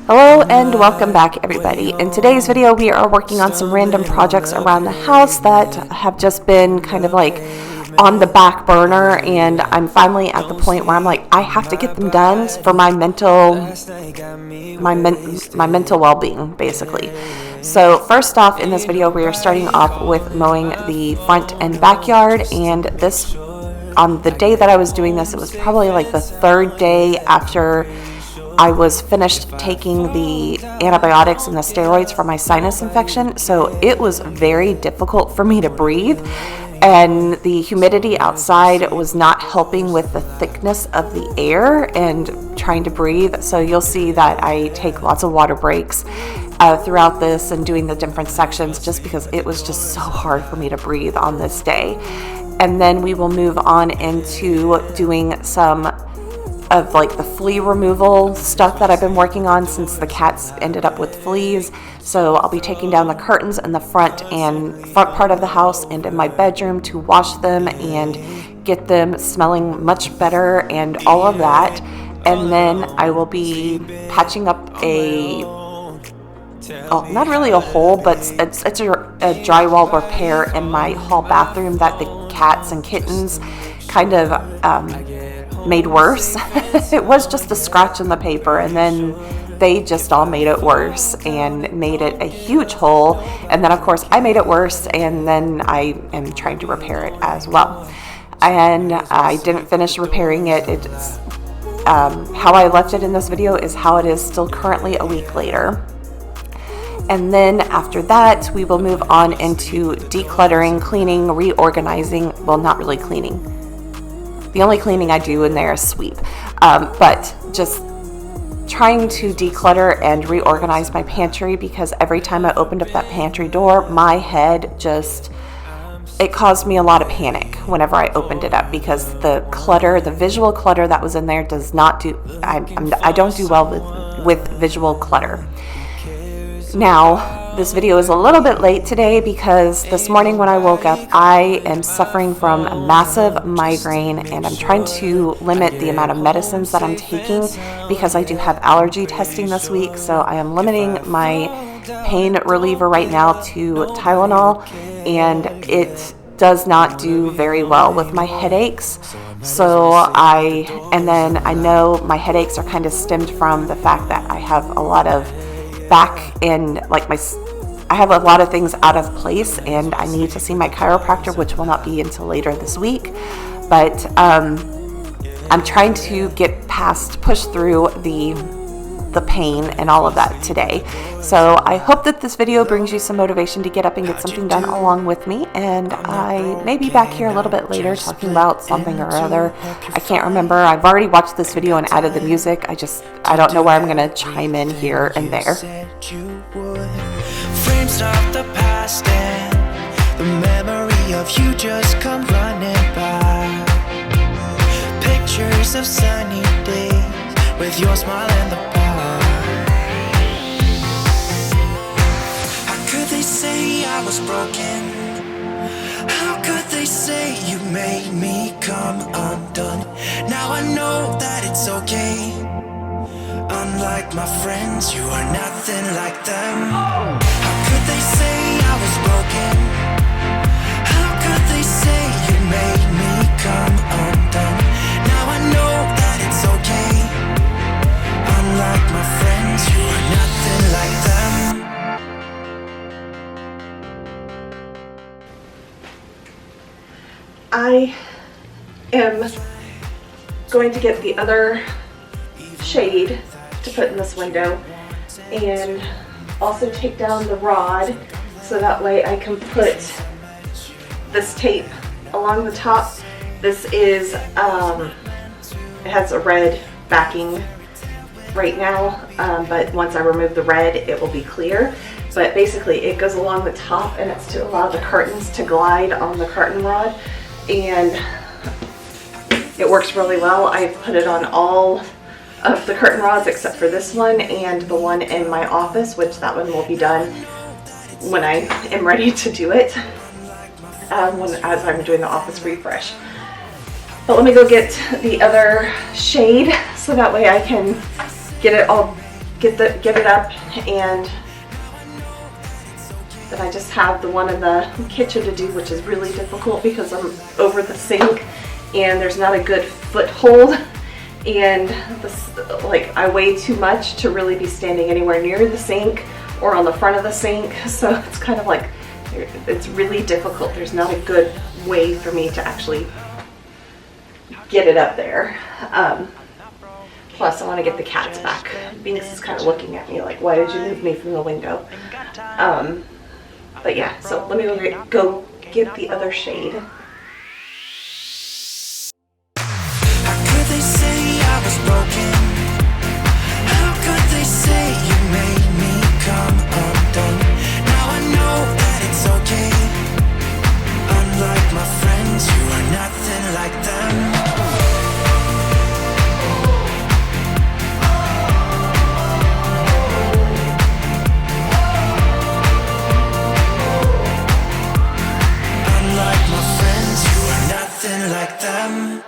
Hello and welcome back, everybody. In today's video we are working on some random projects around the house that have just been kind of like on the back burner, and I'm finally at the point where I'm like, I have to get them done for my mental well-being, basically. So first off, in this video we are starting off with mowing the front and backyard, and this, on the day that I was doing this, it was probably like the third day after I was finished taking the antibiotics and the steroids for my sinus infection, so it was very difficult for me to breathe, and the humidity outside was not helping with the thickness of the air and trying to breathe. So you'll see that I take lots of water breaks throughout this and doing the different sections, just because it was just so hard for me to breathe on this day. And then we will move on into doing some of like the flea removal stuff that I've been working on since the cats ended up with fleas. So I'll be taking down the curtains in the front part of the house and in my bedroom to wash them and get them smelling much better and all of that. And then I will be patching up not really a hole, but it's a drywall repair in my hall bathroom that the cats and kittens kind of made worse. It was just a scratch in the paper, and then they just all made it worse and made it a huge hole, and then of course I made it worse, and then I am trying to repair it as well. And I didn't finish repairing it. It's how I left it in this video is how it is still currently a week later. And then after that we will move on into decluttering, cleaning, reorganizing. Well, not really cleaning. The only cleaning I do in there is sweep, but just trying to declutter and reorganize my pantry, because every time I opened up that pantry door, my head it caused me a lot of panic whenever I opened it up, because the clutter, the visual clutter that was in there does not do, I don't do well with visual clutter. Now, this video is a little bit late today because this morning when I woke up, I am suffering from a massive migraine, and I'm trying to limit the amount of medicines that I'm taking because I do have allergy testing this week. So I am limiting my pain reliever right now to Tylenol, and it does not do very well with my headaches. And then I know my headaches are kind of stemmed from the fact that I have a lot of back and I have a lot of things out of place, and I need to see my chiropractor, which will not be until later this week. But I'm trying to push through the pain and all of that today. So I hope that this video brings you some motivation to get up and get something done along with me, and I may be back here a little bit later talking about something or other. I can't remember. I've already watched this video and added the music. I don't know where I'm going to chime in here and there. Frames of the past and the memory of you just come running by. Pictures of sunny days with your smile and the bar. How could they say I was broken? How could they say you made me come undone? Now I know that it's okay. Unlike my friends, you are nothing like them. How could they say I was broken? How could they say you made me come undone? Now I know that it's okay. Unlike my friends, you are nothing like them. I am going to get the other shade to put in this window, and also take down the rod so that way I can put this tape along the top. This is it has a red backing right now, but once I remove the red it will be clear. But basically it goes along the top, and it's to allow the curtains to glide on the curtain rod, and it works really well. I've put it on all of the curtain rods except for this one and the one in my office, which that one will be done when I am ready to do it, as I'm doing the office refresh. But let me go get the other shade so that way I can get it all get it up, and then I just have the one in the kitchen to do, which is really difficult because I'm over the sink and there's not a good foothold, and like I weigh too much to really be standing anywhere near the sink or on the front of the sink, so it's kind of like it's really difficult. There's not a good way for me to actually get it up there. Plus I want to get the cats back. Binks is kind of looking at me like, why did you move me from the window? But yeah, so let me go get the other shade. How could they say I was broken? How could they say you made me come undone? Now I know that it's okay. Unlike my friends, you are nothing like them. Like them.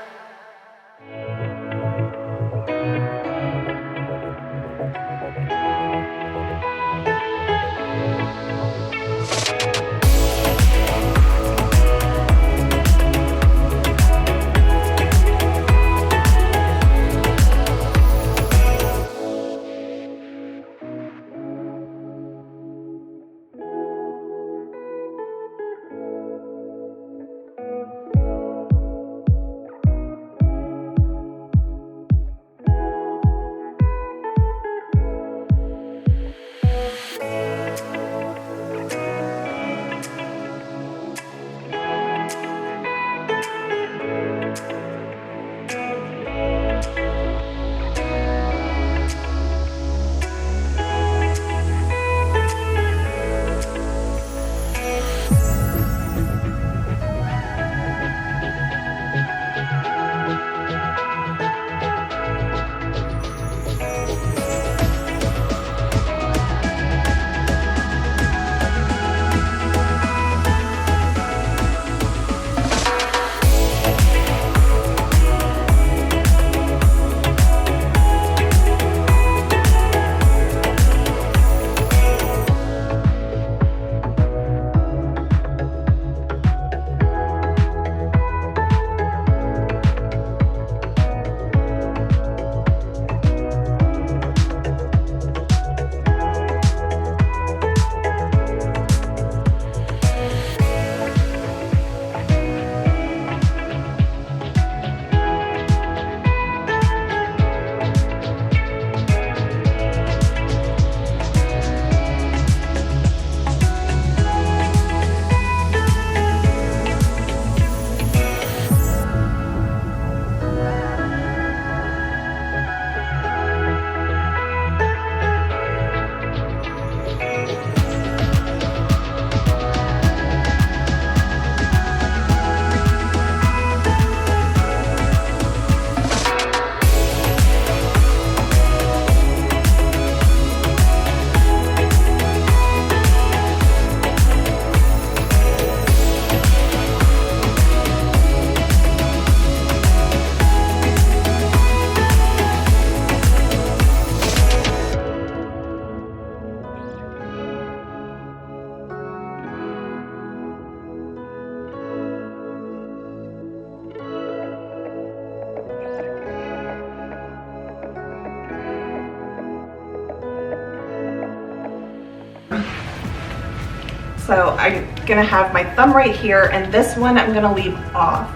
So I'm gonna have my thumb right here, and this one I'm gonna leave off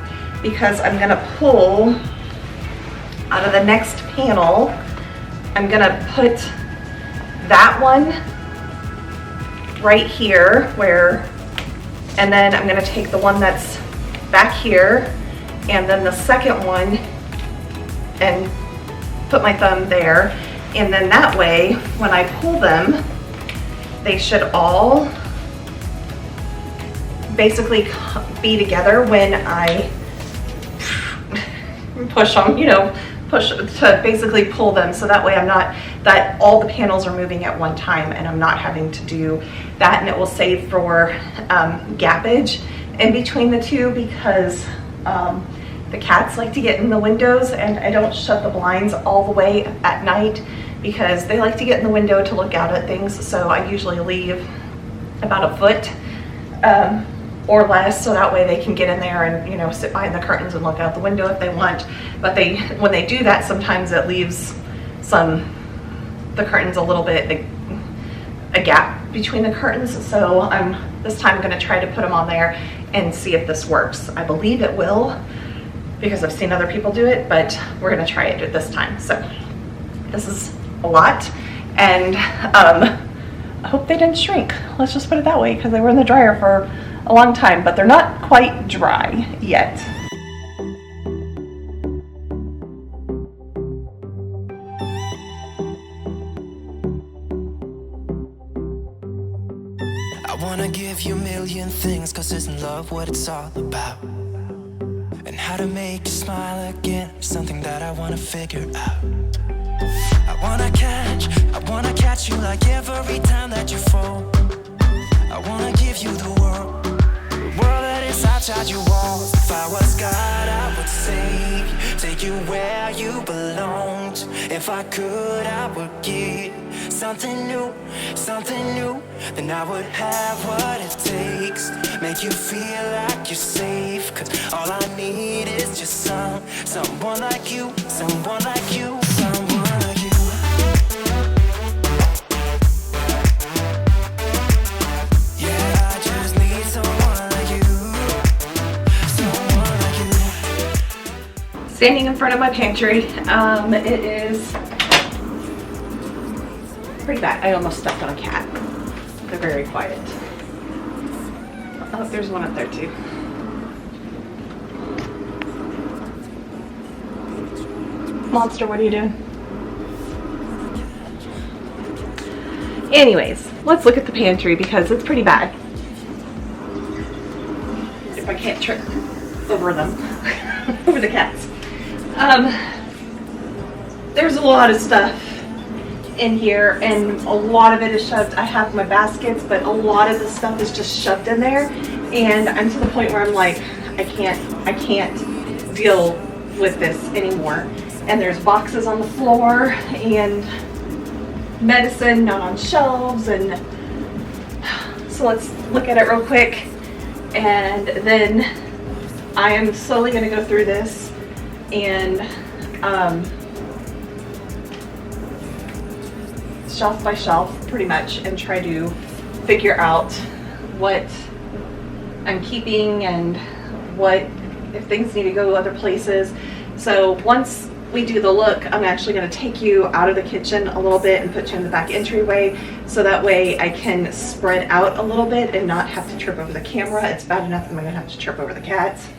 because I'm gonna pull out of the next panel. I'm gonna put that one right here and then I'm gonna take the one that's back here and then the second one and put my thumb there. And then that way, when I pull them, they should all basically be together when I push them, push to basically pull them, so that way I'm not, that all the panels are moving at one time and I'm not having to do that, and it will save for gappage in between the two, because the cats like to get in the windows and I don't shut the blinds all the way at night because they like to get in the window to look out at things. So I usually leave about a foot or less, so that way they can get in there and, you know, sit behind the curtains and look out the window if they want. But when they do that, sometimes it leaves the curtains a little bit, a gap between the curtains. So this time I'm going to try to put them on there and see if this works. I believe it will, because I've seen other people do it, but we're going to try it this time. So this is a lot, and I hope they didn't shrink. Let's just put it that way, because they were in the dryer for a long time, but they're not quite dry yet. I wanna give you a million things, cause isn't love what it's all about? And how to make you smile again is something that I wanna figure out. I wanna catch you like every time that you fall. I wanna give you the world that is outside your walls. If I was God, I would save you, take you where you belonged. If I could, I would give something new, then I would have what it takes. Make you feel like you're safe, cause all I need is just someone like you, someone like you, someone like you. Yeah, I just need someone like you, someone like you. Standing in front of my pantry, it is pretty bad. I almost stepped on a cat. They're very quiet. Oh, there's one up there too. Monster, what are you doing? Anyways, let's look at the pantry because it's pretty bad. If I can't trip over them, over the cats. There's a lot of stuff in here, and a lot of it is shoved. I have my baskets, but a lot of the stuff is just shoved in there, and I'm to the point where I'm like, I can't deal with this anymore. And there's boxes on the floor and medicine not on shelves, and so let's look at it real quick, and then I am slowly going to go through this and shelf by shelf pretty much, and try to figure out what I'm keeping and what, if things need to go other places. So once we do the look, I'm actually going to take you out of the kitchen a little bit and put you in the back entryway, so that way I can spread out a little bit and not have to trip over the camera. It's bad enough that I'm going to have to trip over the cats,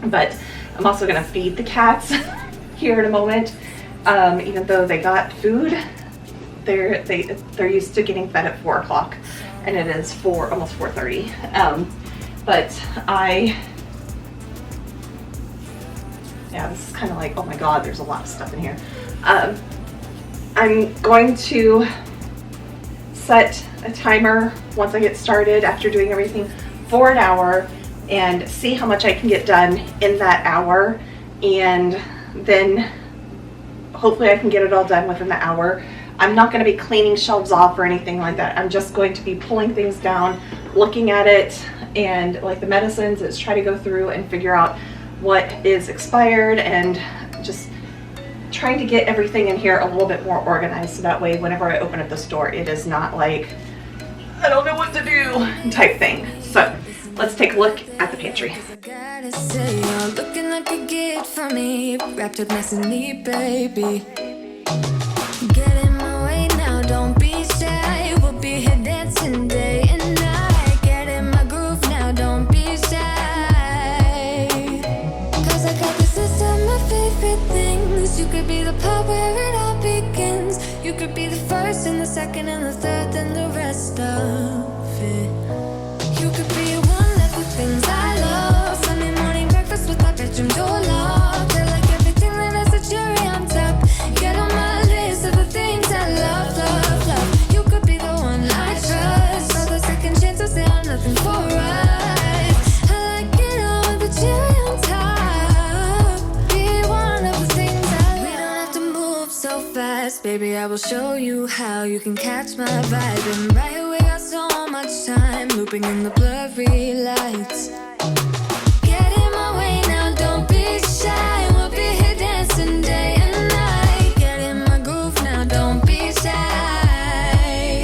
but I'm also going to feed the cats here in a moment. Even though they got food, they're used to getting fed at 4 o'clock, and it is almost 4:30. But yeah, this is kind of like, oh my god, there's a lot of stuff in here. I'm going to set a timer once I get started after doing everything for an hour and see how much I can get done in that hour, and then hopefully I can get it all done within the hour. I'm not going to be cleaning shelves off or anything like that. I'm just going to be pulling things down, looking at it, and like the medicines, is try to go through and figure out what is expired, and just trying to get everything in here a little bit more organized, so that way whenever I open up the store, it is not like, I don't know what to do type thing. So let's take a look at the pantry. You're looking like a gift for me, wrapped up nice and neat, baby. Get in my way now, don't be shy. We'll be here dancing day and night. Get in my groove now, don't be shy. Cause I got this list of my favorite things. You could be the part where it all begins. You could be the first and the second and the third and the rest of it. You could be one of the things I love. Sunday morning breakfast with my bedroom door locked. I like everything that has a cherry on top. Get on my list of the things I love, love, love. You could be the one I trust. All the second chances, they are nothing for us. I like it all with the cherry on top. Be one of the things I love. We don't have to move so fast, baby. baby, I will show you how you can catch my vibe. And right away, got so much time looping in the blurry lights. Get in my way now, don't be shy. We'll be here dancing day and night. Get in my groove now, don't be shy.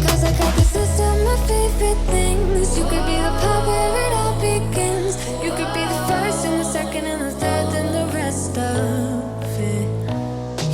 Cause I got the system of favorite things. You could be the part where it all begins. You could be the first and the second and the third and the rest of it.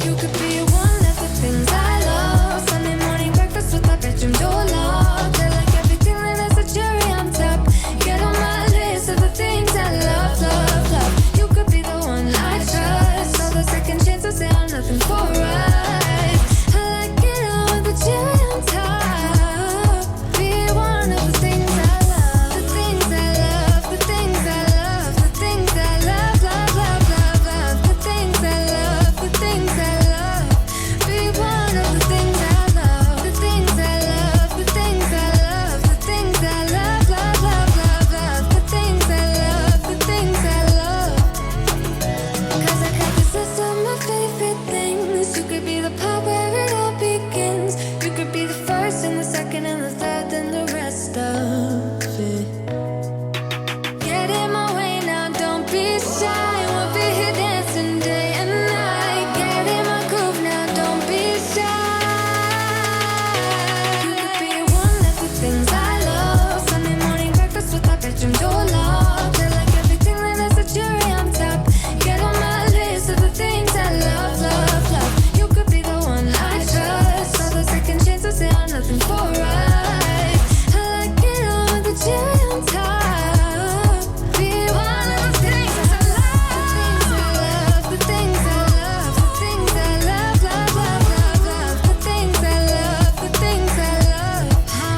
You could be one of the things I love. Sunday morning breakfast with my bedroom door locked. I like everything that has a cherry on top. Get on my list of the things I love, love, love. You could be the one I trust. All the second chances say I'm nothing for right. I like it all with the cherry on top. Be one of the things I love. The things I love, the things I love, the things I love, love, love, love, love. The things I love, the things I love. Be one of the things I love. The things I love, the things I love, the things I love, love, love, love, love. The things I love, the things I love. Cause I got the system of favorite things. You could be the part where it all begins. You could be the first and the second and the third and the rest of it. Get in my way now, don't be shy. We'll be here dancing day and night. Get in my groove now, don't be shy. You could be one of the things I love. Sunday morning breakfast with my bedroom door locked. I like everything that has a cherry on top. Get on my list of the things I love, love, love. You could be the one I trust. All the second chances say I'm nothing for right. I like it all with the cherry on top. Be one of the things I love. The things I love, the things I love, the things I love, love, love, love, love. The things I love, the things I love.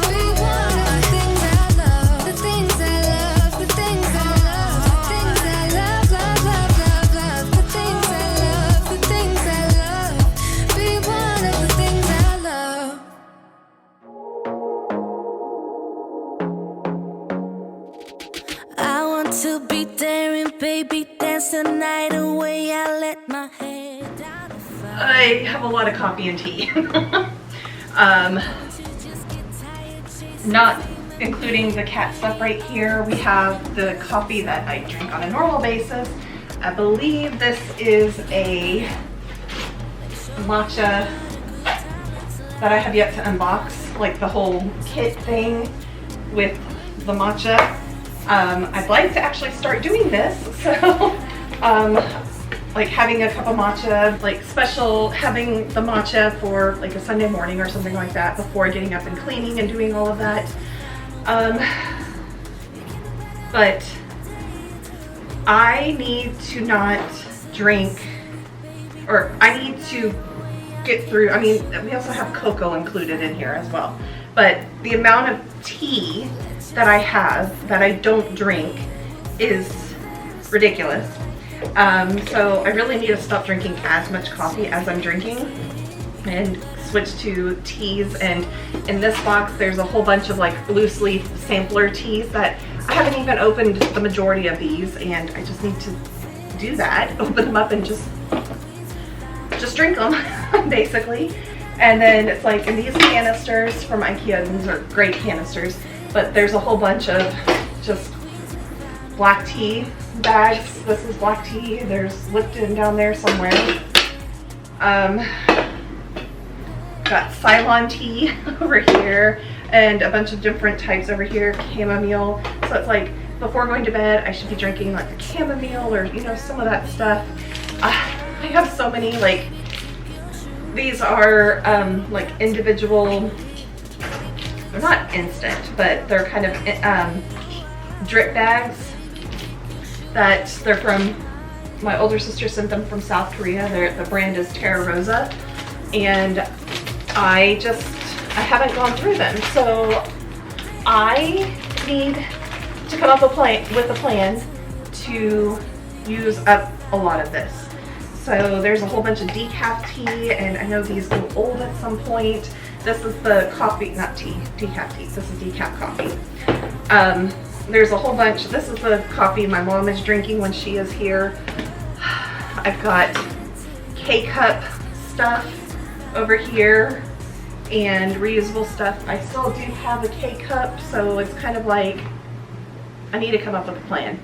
Be one of the things I love. The things I love, the things I love, the things I love, love, love, love, love. The things I love, the things I love. Be one of the things I love. I want to be there and baby dance the night away. I let my head down. I have a lot of coffee and tea. Not including the cat stuff right here. We have the coffee that I drink on a normal basis. I believe this is a matcha that I have yet to unbox, like the whole kit thing with the matcha. I'd like to actually start doing this, so like having a cup of matcha, like special, having the matcha for like a Sunday morning or something like that before getting up and cleaning and doing all of that. But I need to not drink, or I need to get through, I mean, we also have cocoa included in here as well, but the amount of tea that I have that I don't drink is ridiculous. So I really need to stop drinking as much coffee as I'm drinking and switch to teas. And in this box there's a whole bunch of like loose leaf sampler teas that I haven't even opened the majority of these, and I just need to do that, open them up and just drink them basically. And then it's like in these canisters from IKEA, these are great canisters, but there's a whole bunch of just black tea bags. This is black tea. There's Lipton down there somewhere. Got Ceylon tea over here and a bunch of different types over here, chamomile. So it's like before going to bed I should be drinking like a chamomile or, you know, some of that stuff. I have so many, like these are like individual, they're not instant, but they're kind of drip bags that they're from, my older sister sent them from South Korea. The brand is Terra Rosa, and I haven't gone through them. So I need to come up with a plan to use up a lot of this. So there's a whole bunch of decaf tea, and I know these go old at some point. This is the coffee, not tea, decaf tea. This is decaf coffee. There's a whole bunch. This is the coffee my mom is drinking when she is here. I've got K-cup stuff. over here and reusable stuff. I still do have a K-cup, so it's kind of like I need to come up with a plan.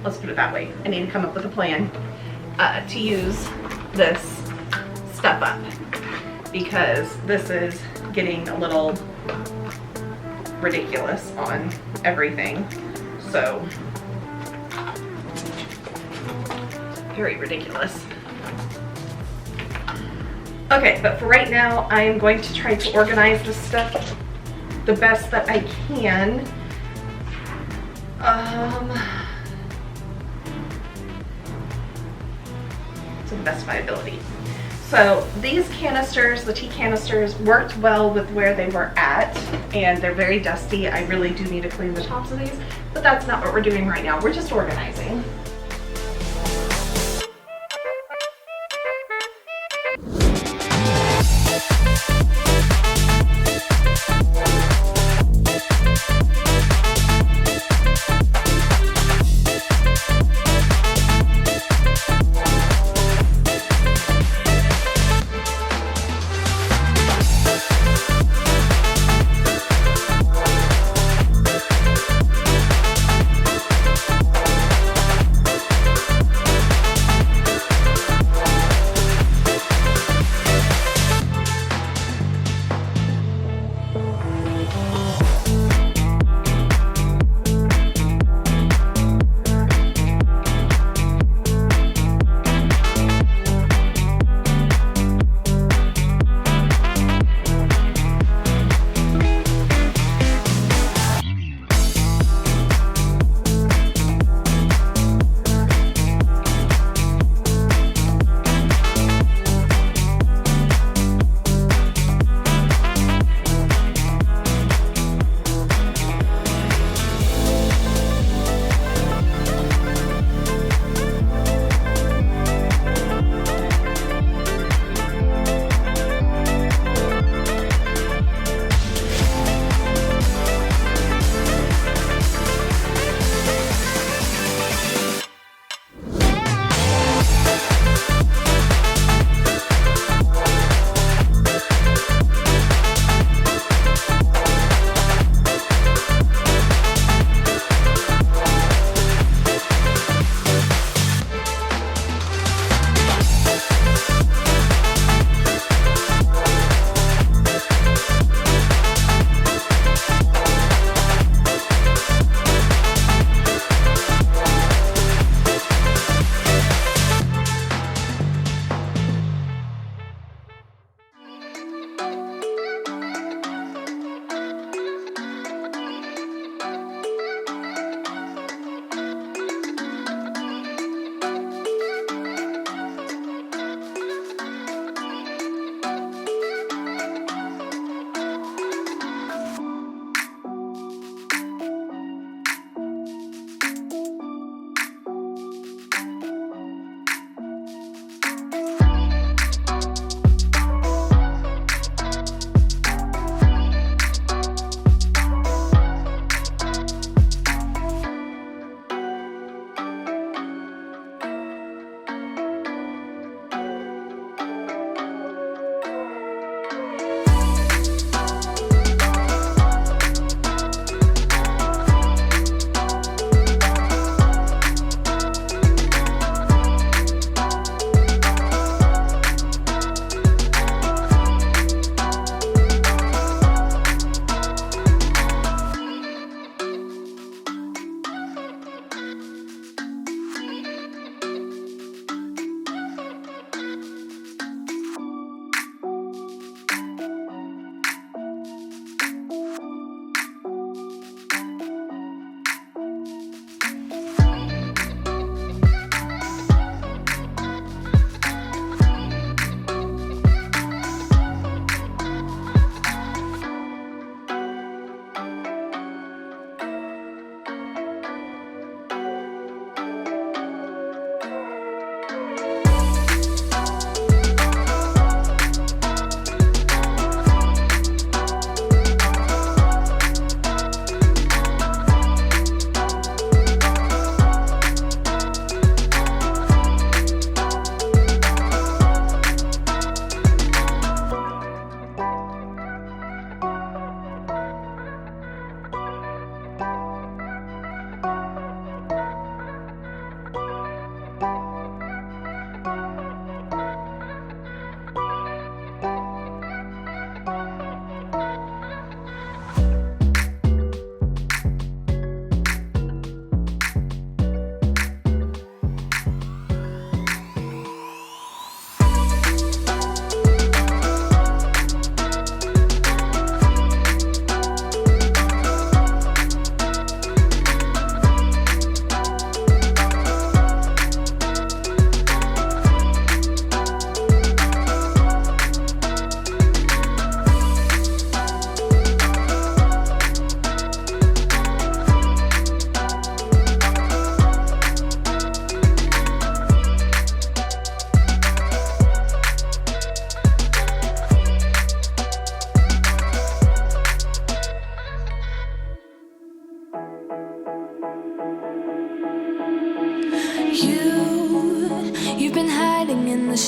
Let's put it that way. I need to come up with a plan to use this stuff up, because this is getting a little ridiculous on everything. So, very ridiculous. Okay, but for right now, I am going to try to organize this stuff the best that I can. To the best of my ability. So these canisters, the tea canisters, worked well with where they were at, and they're very dusty. I really do need to clean the tops of these, but that's not what we're doing right now. We're just organizing.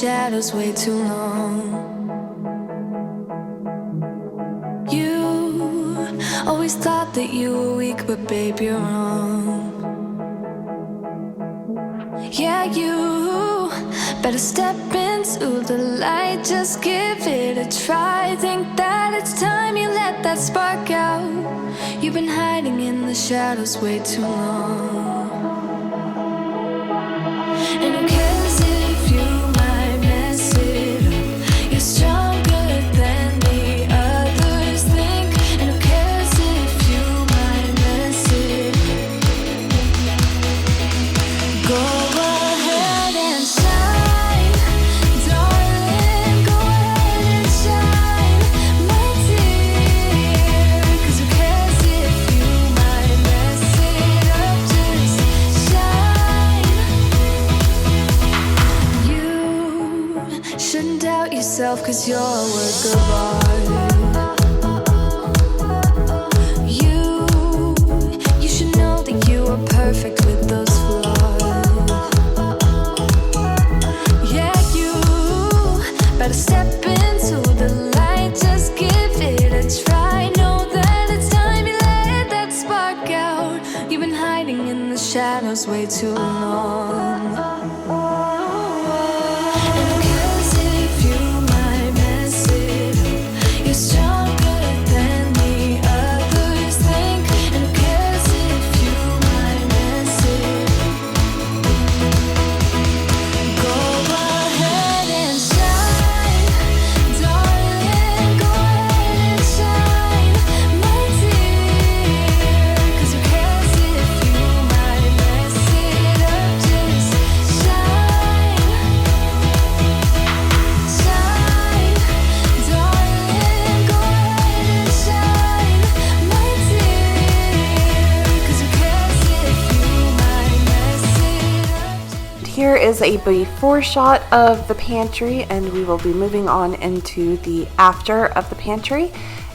shadows way too long. You always thought that you were weak, but babe, you're wrong. Yeah, you better step into the light, just give it a try. Think that it's time you let that spark out. You've been hiding in the shadows way too long. And who cares if you might mess it up? You're stronger than the others think. And who cares if you might mess it up? Go ahead and shine, darling. Go ahead and shine, my dear. 'Cause who cares if you might mess it up? Just shine. You shouldn't doubt yourself, 'cause you're a work of art. You should know that you are perfect with those flaws. Yeah, you better step into the light, just give it a try. Know that it's time you let that spark out. You've been hiding in the shadows way too long. And who cares if you might mess it up? You're stronger than the others think. And who cares if you might mess it up? Go ahead and shine, darling. Go ahead and shine, my dear. 'Cause who cares if you might mess it up? Just shine, shine, darling. Go ahead and shine, my dear. 'Cause who cares if you might mess it up? Here is a before shot of the pantry, and we will be moving on into the after of the pantry.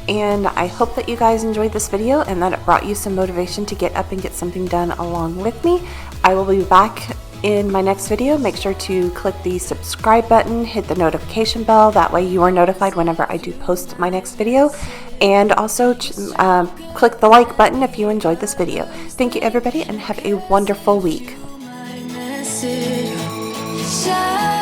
And I hope that you guys enjoyed this video and that it brought you some motivation to get up and get something done along with me. I will be back in my next video. Make sure to click the subscribe button, hit the notification bell, that way you are notified whenever I do post my next video. And also click the like button if you enjoyed this video. Thank you everybody, and have a wonderful week. Might mess it up. Shine.